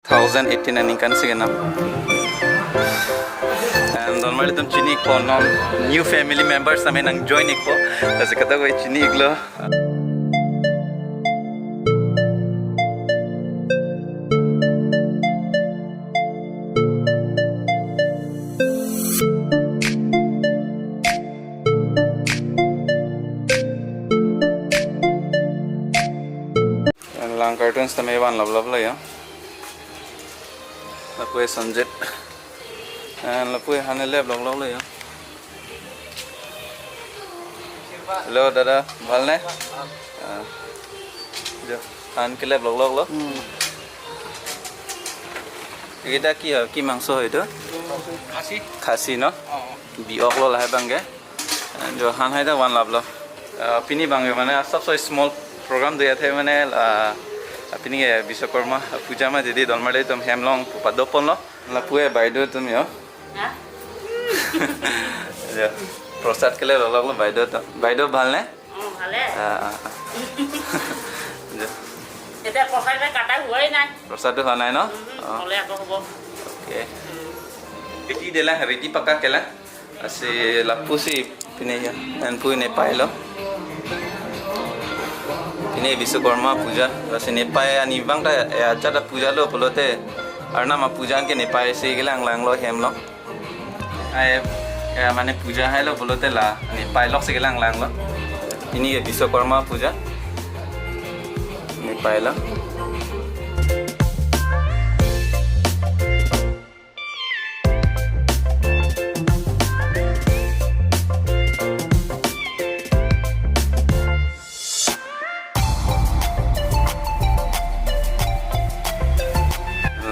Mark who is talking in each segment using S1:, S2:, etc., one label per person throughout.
S1: 2018 ani kan sige na and normally tum chini ko non new family members ame nang join ikpo as kata ko chini iglo lang cartoons tame wan love ya lapue sunjet and lapue hanele blog lo ya hello dada bhalne jo han kele blog lo এটা কি হয় কি মাংস হয় এটা খাসি খাসি ন বিওক লো লাহে বাংগে जो han hai da wan lab lo pini bangge mane सबसे small program dia the mane apini biswakarma puja ma dedi dolmale tum hemlong padopon lo la pue baido tum yo ha ya prostat kele log lo baido bhalne bhale এটা প্রসাদ কাটা হই নাই প্রসাদ হয় নাই ন বলে আকো হবো ওকে এটি দেলা রেডি পাকা কেলা আছে লাপুসি পিনে ya and puine pailo ini Biswakarma puja rasa nepai ani bangta acara puja lo pelote arna ma pujan ke nepai se gelang lang lo hem lo ai mane puja hai lo pelote la nepai lo se gelang lang lo ini Biswakarma puja nepai lo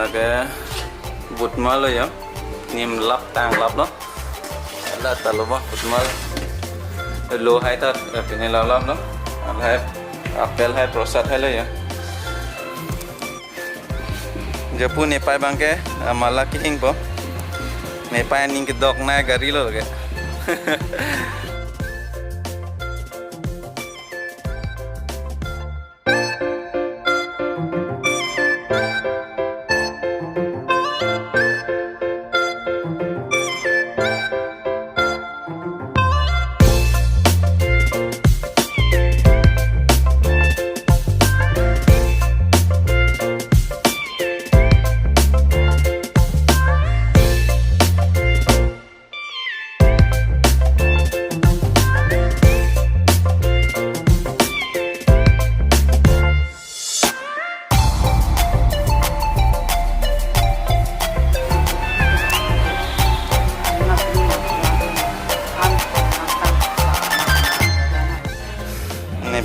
S1: laga butmal lo ya nim lap tang lap lo la taloba butmal lo hai ta pine lap lo hai apel hai prosad hai lo ya japu nepai bangke mala king po nepai ning ke dok na gari lo ge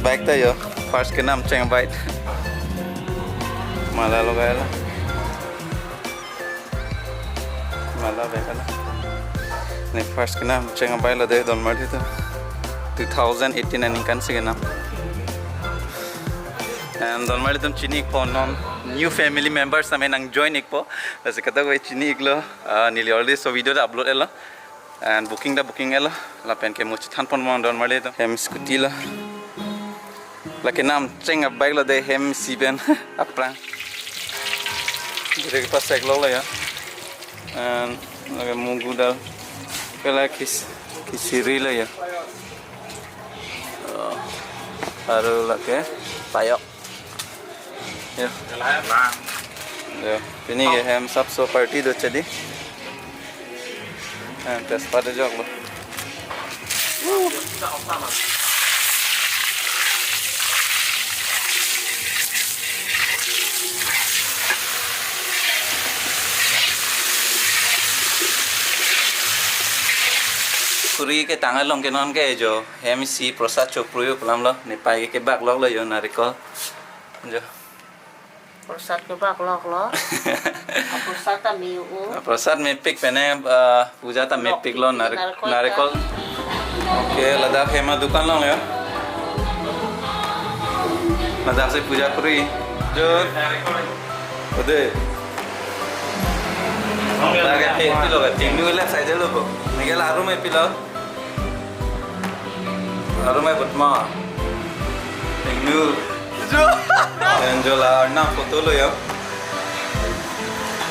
S1: baik ta yo first ke nam cheng bite mala lo gala mala bekala ne first ke nam cheng bite lo de don mari to 2018 ani kan sige nam and don mari tum chini ko non new family members ame nang join ikpo as kata ko chini iglo nili already so video da upload ela and booking ela la pen ke much than pon mon don mari to hem scooty la laki nam ceng baik lo de hem siben aprang dari pas ek lo ya and lagi munggu dal kala kisiri lo ya baru lagi payok ya ya ini ke hem sab so party do jadi and tes pada jog lo kuri ke tangan long ke non ke jo MC prosad chokpruyo pelam lo nepai ke bak lok lo yo narikol jo
S2: prosad ke bak lok lo prosad ta miu
S1: prosad me pik pene puja ta me pik lo narikol oke ladak hema dukan lo ya ladak se puja kuri jo ode laga pe pilo ga tingnu la saja lo ko miguel haru me pilo haru me butma tingnu jo enjola na foto lo ya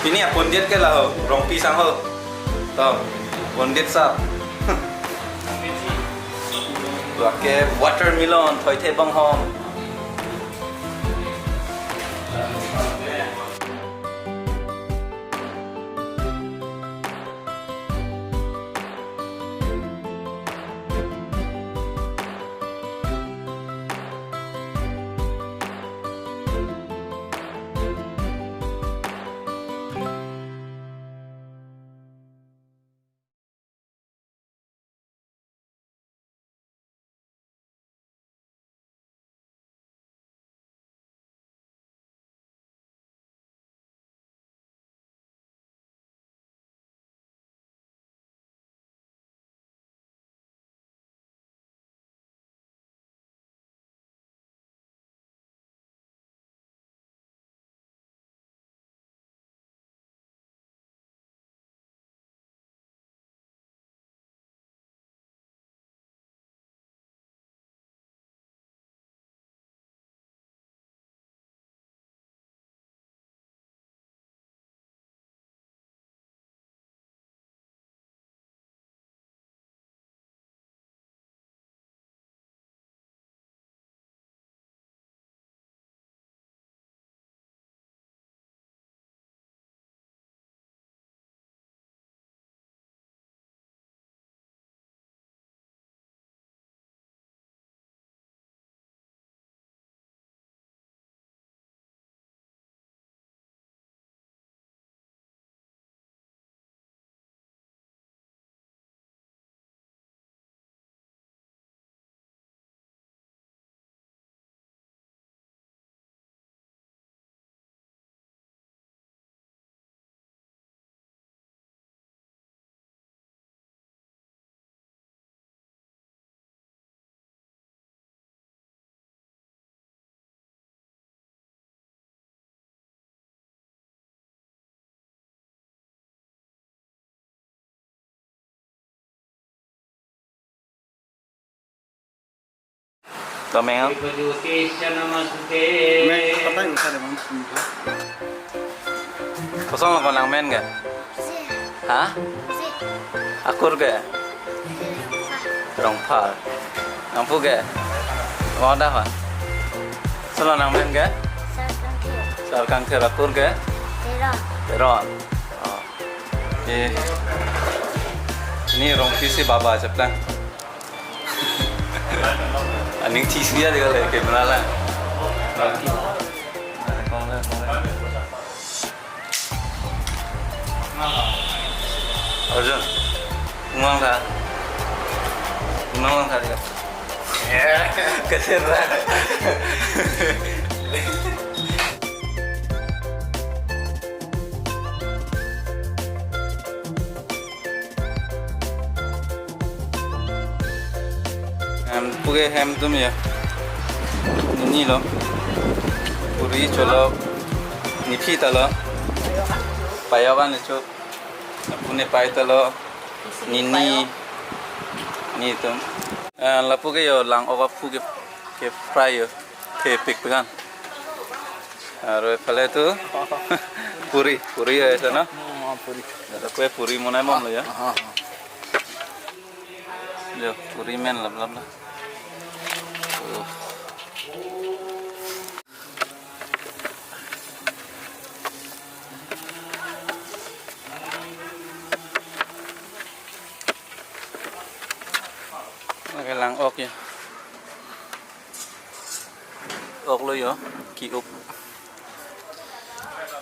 S1: Ini ya pondit ke lah, rong pisang ho. Toh, pondit sap. Pakai watermelon, thoi the bang hom. Toh meng. Kosong lah konang men ga? Hah? Akur ga? Rong par. Nampu ga? Mau dah kan? Solo nang men ga? Sarkang ke akur ga? Teron. Oh. Ini rong pisi baba ceplan. Aning tisia juga lagi kayak mana lah. Arjun, ngomong tak? Ngomong tak dia? Keserah. Puge ham tum ya. Ini lo. Puri colo. Nipi talo. Payawan itu. Pune pai talo. Nini. Ni tum. Lapu ke yo lang oga puge ke fry yo. Ke pik pegan. Aru pale tu. Puri ya sana. Puri. Kue puri mana mau lo ya? Yo puri men lah. Cái làng ốc nha, ốc luôn yo, kỳ ốc,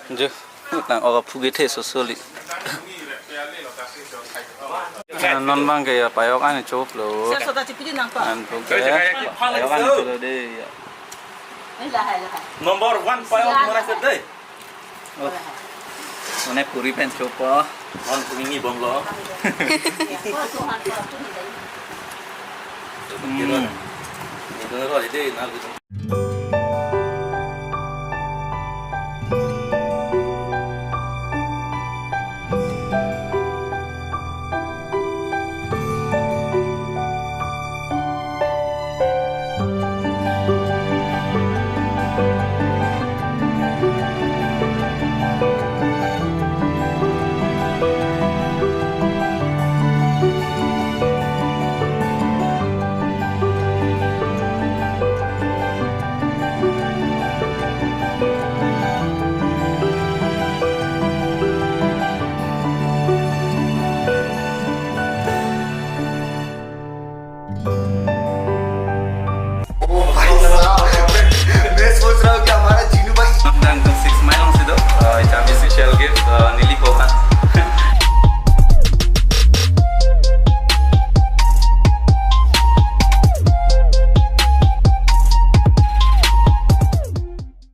S1: chứ làng ốc phuget thế số số lì, non bang cái bài ốc anh chụp rồi, anh chụp cái bài ốc anh chụp rồi đây,
S3: Nomor 1 bài ốc mana sedih?
S1: Mana puri pen chụp á,
S3: On ini bong lo. Itu rồi đây là